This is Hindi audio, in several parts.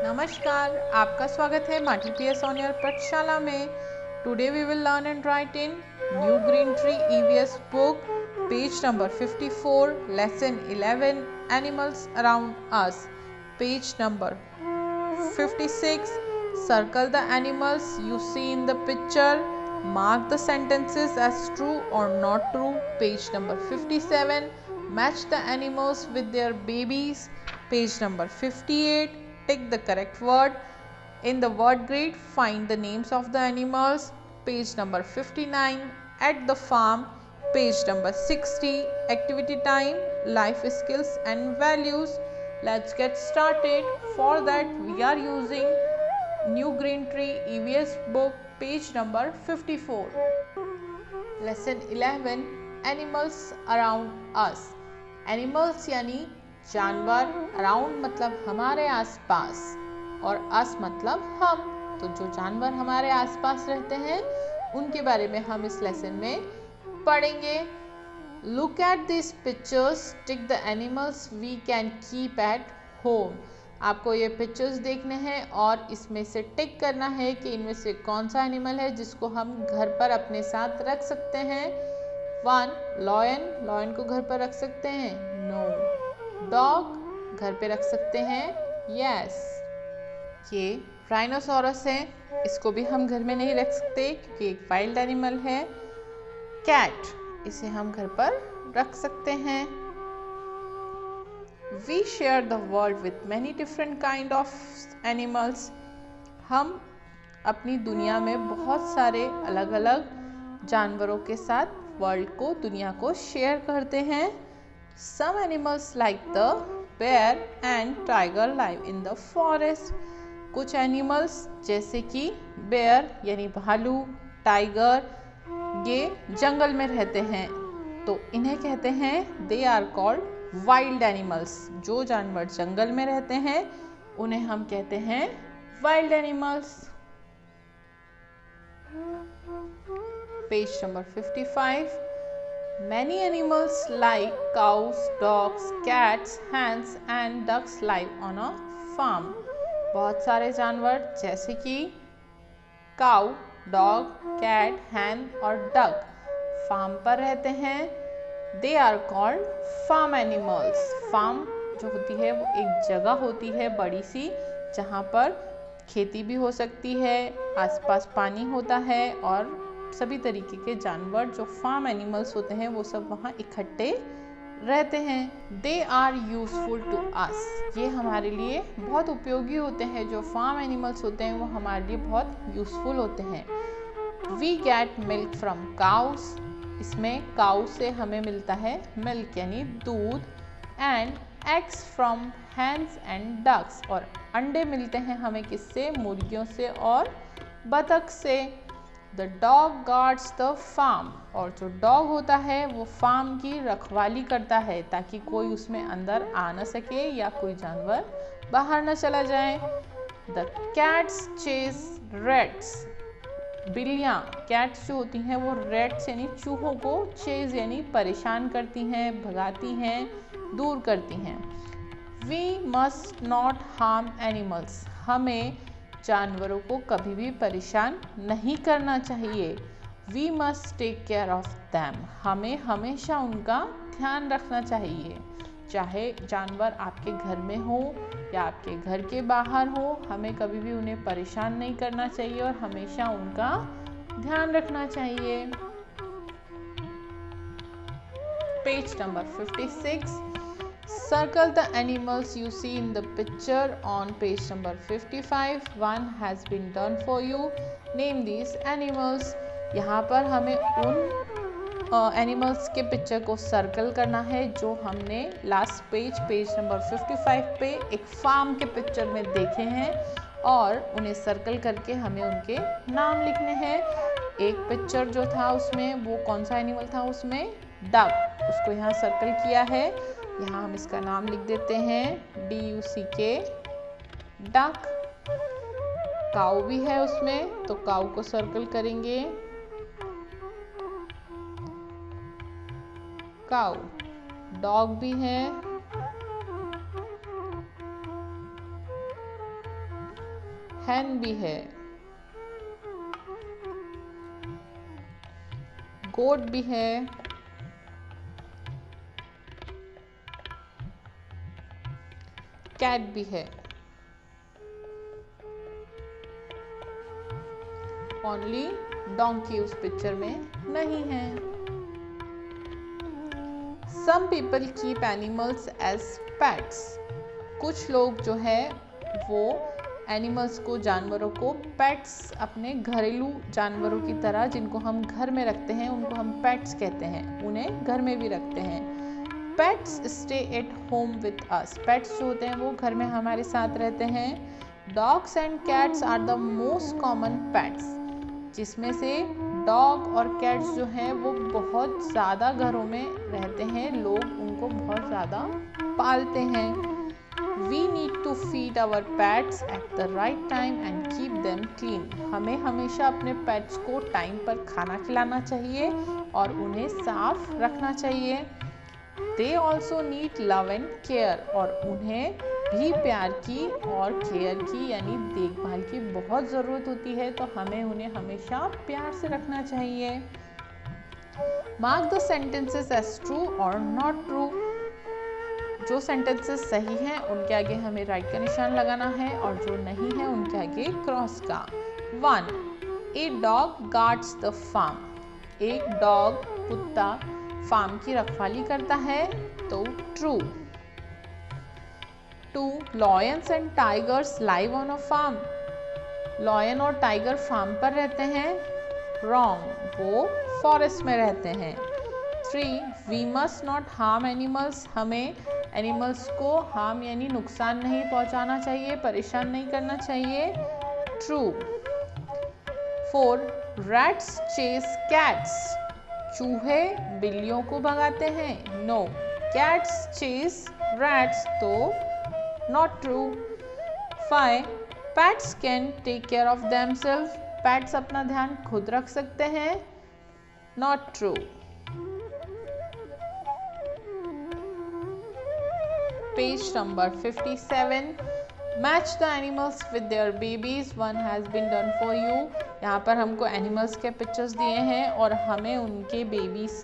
नमस्कार, आपका स्वागत है माटी पीएस ऑन योर पाठशाला में। Today we will learn and write in new green tree EVS book, page number 54, lesson 11, animals around us, page number 56. Circle the animals you see in the picture. Mark the sentences as true or not true, page number 57. Match the animals with their babies, page number 58. Tick the correct word. In the word grid, find the names of the animals, page number 59. At the farm, page number 60. Activity time, life skills and values. Let's get started. For that, we are using New Green Tree EVS book, page number 54. Lesson 11, Animals Around Us. Animals यानी जानवर, अराउंड मतलब हमारे आसपास और अस मतलब हम। तो जो जानवर हमारे आसपास रहते हैं उनके बारे में हम इस लेसन में पढ़ेंगे। Look at this pictures, tick the animals we can keep at home. आपको ये पिक्चर्स देखने हैं और इसमें से टिक करना है कि इनमें से कौन सा एनिमल है जिसको हम घर पर अपने साथ रख सकते हैं। 1. लॉयन, लॉयन को घर पर रख सकते हैं? नो। डॉग घर पे रख सकते हैं? यस। ये राइनोसोरस है, इसको भी हम घर में नहीं रख सकते क्योंकि एक वाइल्ड एनिमल है। कैट, इसे हम घर पर रख सकते हैं। We share the world with many different kind of animals. हम अपनी दुनिया में बहुत सारे अलग अलग जानवरों के साथ वर्ल्ड को, दुनिया को शेयर करते हैं। Some animals like the bear and tiger live in the forest. कुछ एनिमल्स जैसे कि बेयर यानी भालू, टाइगर, ये जंगल में रहते हैं, तो इन्हें कहते हैं they are called wild animals. जो जानवर जंगल में रहते हैं उन्हें हम कहते हैं wild animals. Page number 55. Many animals like cows, dogs, cats, hens and ducks live on a farm. बहुत सारे जानवर जैसे कि काऊ, डॉग, कैट, हैन और डक फार्म पर रहते हैं। They are called farm animals. Farm जो होती है वो एक जगह होती है बड़ी सी जहाँ पर खेती भी हो सकती है, आसपास पानी होता है और सभी तरीके के जानवर जो फार्म एनिमल्स होते हैं वो सब वहाँ इकट्ठे रहते हैं। They are useful to us, ये हमारे लिए बहुत उपयोगी होते हैं। जो फार्म एनिमल्स होते हैं वो हमारे लिए बहुत यूजफुल होते हैं। We get milk from cows, इसमें काउ से हमें मिलता है मिल्क यानी दूध। And eggs from hens and ducks, और अंडे मिलते हैं हमें किससे? मुर्गियों से और बतख से। The dog guards the farm, और जो डॉग होता है वो फार्म की रखवाली करता है ताकि कोई उसमें अंदर आ न सके या कोई जानवर बाहर न चला जाए। द कैट्स चेज रैट्स, बिल्लियाँ, कैट्स जो होती हैं वो रैट्स यानी चूहों को चेज यानी परेशान करती हैं, भगाती हैं, दूर करती हैं। We must not harm animals, हमें जानवरों को कभी भी परेशान नहीं करना चाहिए। We must take care of them, हमें हमेशा उनका ध्यान रखना चाहिए। चाहे जानवर आपके घर में हो या आपके घर के बाहर हो, हमें कभी भी उन्हें परेशान नहीं करना चाहिए और हमेशा उनका ध्यान रखना चाहिए। Page number 56. Circle the animals you see in the picture on page number 55. One has been done for you. Name these animals. यहाँ पर हमें उन एनिमल्स के पिक्चर को सर्कल करना है जो हमने लास्ट पेज नंबर 55 पे एक फार्म के पिक्चर में देखे हैं। और उन्हें सर्कल करके हमें उनके नाम लिखने हैं। एक पिक्चर जो था उसमें वो कौन सा एनिमल था, उसमें डक, उसको यहाँ सर्कल किया है। यहाँ हम इसका नाम लिख देते हैं DUCK, डक। काऊ भी है उसमें, तो काऊ को सर्कल करेंगे, काऊ। डॉग भी है, हैन भी है, गोट भी है, कैट भी है। ओनली डोंकी उस पिक्चर में नहीं है। Some people keep animals as pets. कुछ लोग जो है वो एनिमल्स को, जानवरों को पेट्स, अपने घरेलू जानवरों की तरह जिनको हम घर में रखते हैं उनको हम पेट्स कहते हैं, उन्हें घर में भी रखते हैं। Pets stay at home with us. Pets जो होते हैं वो घर में हमारे साथ रहते हैं। Dogs and cats are the most common pets, जिसमें से डॉग और कैट्स जो हैं वो बहुत ज़्यादा घरों में रहते हैं, लोग उनको बहुत ज़्यादा पालते हैं। We need to feed our pets at the right time and keep them clean. हमें हमेशा अपने पेट्स को टाइम पर खाना खिलाना चाहिए और उन्हें साफ रखना चाहिए। They also need love and care. और उन्हें भी प्यार की और केयर की यानी देखभाल की बहुत ज़रूरत होती है, तो हमें उन्हें हमेशा प्यार से रखना चाहिए। Mark the sentences as true or not true. जो सेंटेंसेस सही हैं उनके आगे हमें राइट का निशान लगाना है और जो नहीं है उनके आगे क्रॉस का। 1. A dog guards the farm. एक डॉग, कुत्ता, फार्म की रखवाली करता है, तो true. 2. Lions and tigers live on a farm. Lion और टाइगर फार्म पर रहते हैं, रॉन्ग, वो फॉरेस्ट में रहते हैं। 3. We must not harm animals. हमें एनिमल्स को हार्म यानी नुकसान नहीं पहुंचाना चाहिए, परेशान नहीं करना चाहिए, ट्रू। 4. Rats chess cats. चूहे बिल्लियों को भगाते हैं, नो। कैट्स चेस रैट्स, तो not true. 5. Pets can take care of themself. Pets अपना ध्यान खुद रख सकते हैं, not true. Page number 57. Match the animals with their babies. One has been done for you. यहाँ पर हमको एनिमल्स के पिक्चर्स दिए हैं और हमें उनके बेबीज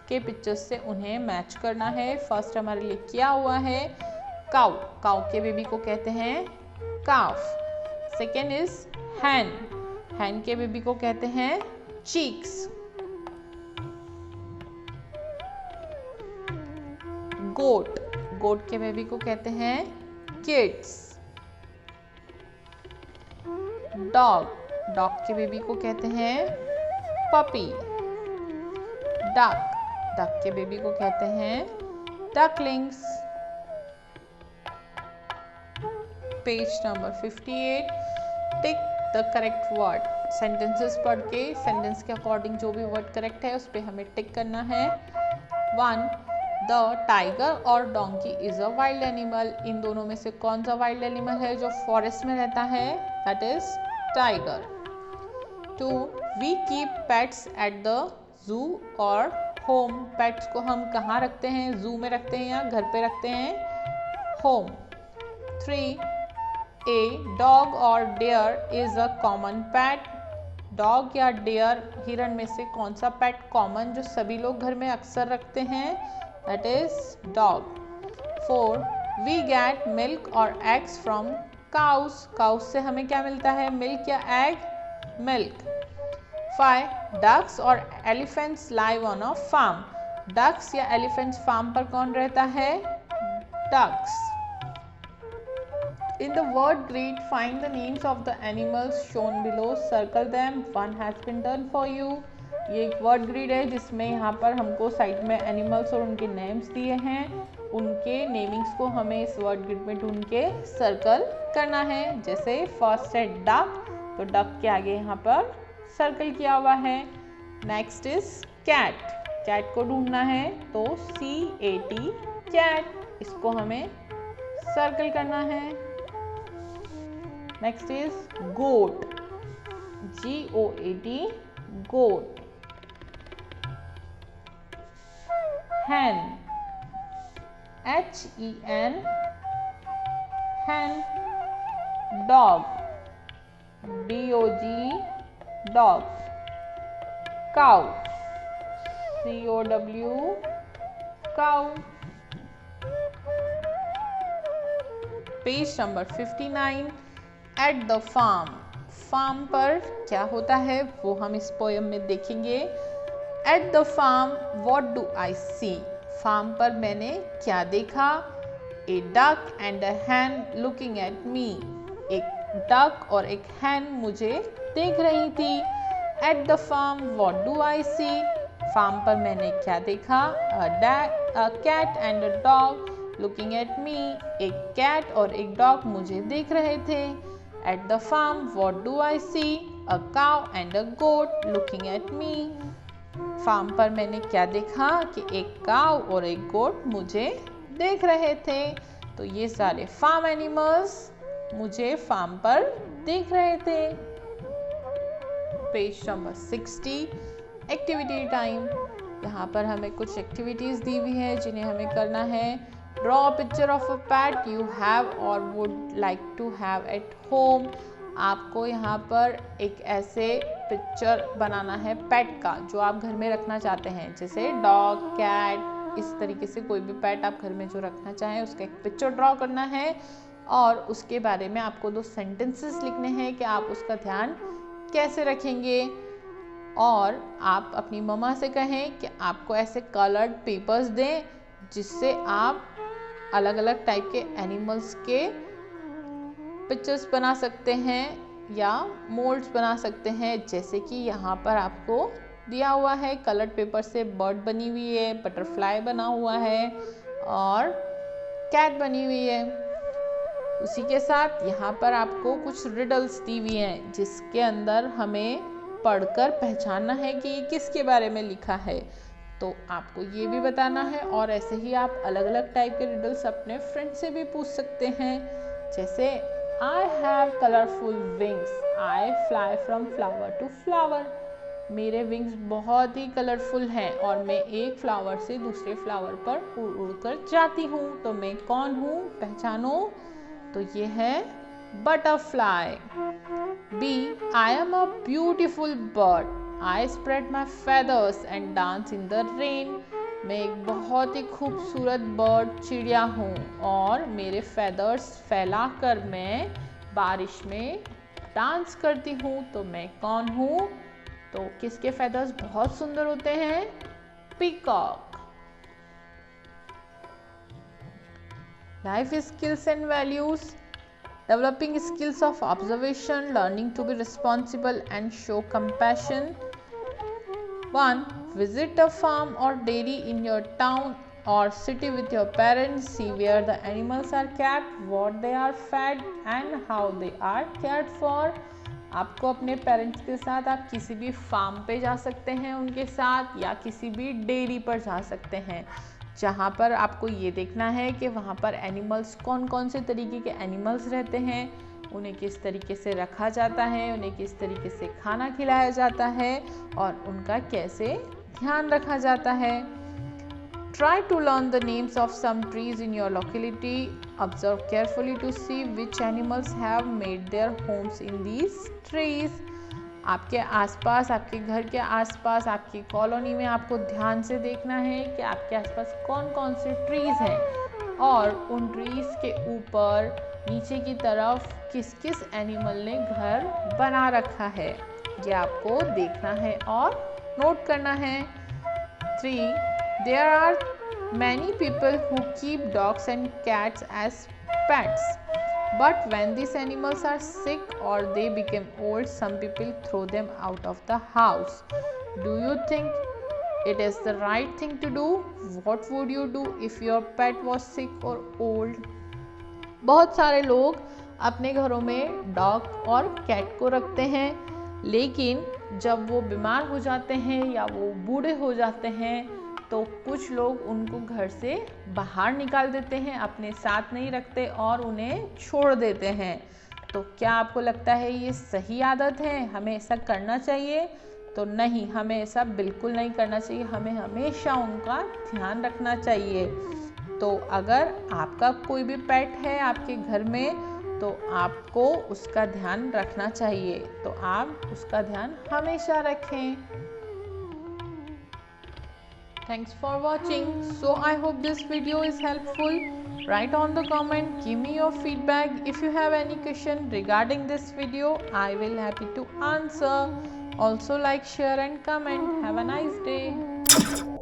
के पिक्चर्स से उन्हें मैच करना है। फर्स्ट हमारे लिए क्या हुआ है, काउ। काउ के बेबी को कहते हैं काफ। सेकेंड इज हैन। हैन के बेबी को कहते हैं चीक्स। गोट। गोट के बेबी को कहते हैं किड्स। डॉग। डॉग के बेबी को कहते हैं पपी। डक। डक के बेबी को कहते हैं ducklings. Page number 58. Tick the correct word. Sentences पढ़ के सेंटेंस के अकॉर्डिंग जो भी वर्ड करेक्ट है उस पर हमें टिक करना है। 1. द टाइगर और donkey is a wild animal. इन दोनों में से कौन सा वाइल्ड एनिमल है जो फॉरेस्ट में रहता है, that is tiger. 2. We keep pets at the zoo or home. Pets को हम कहाँ रखते हैं, जू में रखते हैं या घर पे रखते हैं, home. 3. A dog or deer is a common pet. Dog या डेयर, हिरन में से कौन सा पेट कॉमन जो सभी लोग घर में अक्सर रखते हैं, that is dog. 4. we get milk or eggs from cows. cows से हमें क्या मिलता है, milk या egg, milk. 5. ducks और elephants live on a farm. ducks या elephants farm पर कौन रहता है, ducks. In the word grid, find the names of the animals shown below. Circle them. One has been done for you. ये एक वर्ड ग्रिड है जिसमें यहाँ पर हमको साइड में एनिमल्स और उनके नेम्स दिए हैं। उनके नेमिंग्स को हमें इस वर्ड ग्रिड में ढूंढ के सर्कल करना है। जैसे फर्स्ट है डक, तो डक के आगे यहाँ पर सर्कल किया हुआ है। नेक्स्ट इज कैट, कैट को ढूंढना है तो CAT कैट, इसको हमें सर्कल करना है। Next is goat, GOAT goat. hen, HEN hen। dog, DOG dog। cow, COW cow। Page number 59 at the farm, farm पर क्या होता है वो हम इस पोयम में देखेंगे। At the farm what do I see, farm पर मैंने क्या देखा। A duck and a hen looking at me, एक डक और एक हैन मुझे देख रही थी। At the farm what do I see, farm पर मैंने क्या देखा। A cat and a dog looking at me, एक कैट और एक डॉग मुझे देख रहे थे। At the farm what do I see, a cow and a goat looking at me, farm पर मैंने क्या देखा कि एक काउ और एक गोट मुझे देख रहे थे। तो ये सारे फार्म एनिमल्स मुझे फार्म पर देख रहे थे। पेज नंबर 60 एक्टिविटी टाइम, यहाँ पर हमें कुछ एक्टिविटीज दी हुई है जिन्हें हमें करना है। Draw a picture of a pet you have or would like to have at home, आपको यहाँ पर एक ऐसे पिक्चर बनाना है पेट का जो आप घर में रखना चाहते हैं, जैसे डॉग, कैट, इस तरीके से कोई भी पेट आप घर में जो रखना चाहें उसका एक पिक्चर ड्रॉ करना है और उसके बारे में आपको 2 सेंटेंसेस लिखने हैं कि आप उसका ध्यान कैसे रखेंगे। और आप अपनी मम्मा से कहें कि आपको ऐसे कलर्ड पेपर्स दें जिससे आप अलग अलग टाइप के एनिमल्स के पिक्चर्स बना सकते हैं या मोल्ड्स बना सकते हैं। जैसे कि यहाँ पर आपको दिया हुआ है कलर्ड पेपर से बर्ड बनी हुई है, बटरफ्लाई बना हुआ है और कैट बनी हुई है। उसी के साथ यहाँ पर आपको कुछ रिडल्स दी हुई हैं जिसके अंदर हमें पढ़कर पहचानना है कि ये किसके बारे में लिखा है, तो आपको ये भी बताना है। और ऐसे ही आप अलग अलग टाइप के रिडल्स अपने फ्रेंड से भी पूछ सकते हैं। जैसे I have colorful wings, I fly from flower to flower, मेरे विंग्स बहुत ही कलरफुल हैं और मैं एक फ्लावर से दूसरे फ्लावर पर उड़ उड़ कर जाती हूँ। तो मैं कौन हूँ, पहचानो। तो ये है butterfly. B, I am a beautiful bird, I spread my feathers and dance in the rain, मैं एक बहुत ही खूबसूरत बर्ड चिड़िया हूँ और मेरे फेदर्स फैलाकर मैं बारिश में डांस करती हूँ। तो मैं कौन हूँ, तो किसके फेदर्स बहुत सुंदर होते हैं, peacock. Life skills and values, developing skills of observation, learning to be responsible and show compassion. 1. Visit a farm or dairy in your town or city with your parents. See where the animals are kept, what they are fed and how they are cared for. आपको अपने पेरेंट्स के साथ आप किसी भी फार्म पे जा सकते हैं उनके साथ, या किसी भी डेयरी पर जा सकते हैं जहाँ पर आपको ये देखना है कि वहाँ पर एनिमल्स कौन कौन से तरीके के एनिमल्स रहते हैं, उन्हें किस तरीके से रखा जाता है, उन्हें किस तरीके से खाना खिलाया जाता है और उनका कैसे ध्यान रखा जाता है। Try to learn the names of some trees in your locality. Observe carefully to see which animals have made their homes in these trees. आपके आसपास, आपके घर के आसपास, आपकी कॉलोनी में आपको ध्यान से देखना है कि आपके आसपास कौन कौन से ट्रीज़ हैं और उन ट्रीज़ के ऊपर नीचे की तरफ किस किस एनिमल ने घर बना रखा है, ये आपको देखना है और नोट करना है। 3. There are many people who keep dogs and cats as pets. But when these animals are sick or they become old, some people throw them out of the house. Do you think It is the right thing to do. What would you do if your pet was sick or old? बहुत सारे लोग अपने घरों में डॉग और कैट को रखते हैं, लेकिन जब वो बीमार हो जाते हैं या वो बूढ़े हो जाते हैं तो कुछ लोग उनको घर से बाहर निकाल देते हैं, अपने साथ नहीं रखते और उन्हें छोड़ देते हैं। तो क्या आपको लगता है ये सही आदत है? हमें ऐसा करना चाहिए? तो नहीं, हमें ऐसा बिल्कुल नहीं करना चाहिए। हमें हमेशा उनका ध्यान रखना चाहिए। तो अगर आपका कोई भी पेट है आपके घर में तो आपको उसका ध्यान रखना चाहिए, तो आप उसका ध्यान हमेशा रखें। Thanks for watching. So I hope this video is helpful. Write on the comment, give me your feedback. If you have any question regarding this video, I will happy to answer. Also like, share and comment. Have a nice day.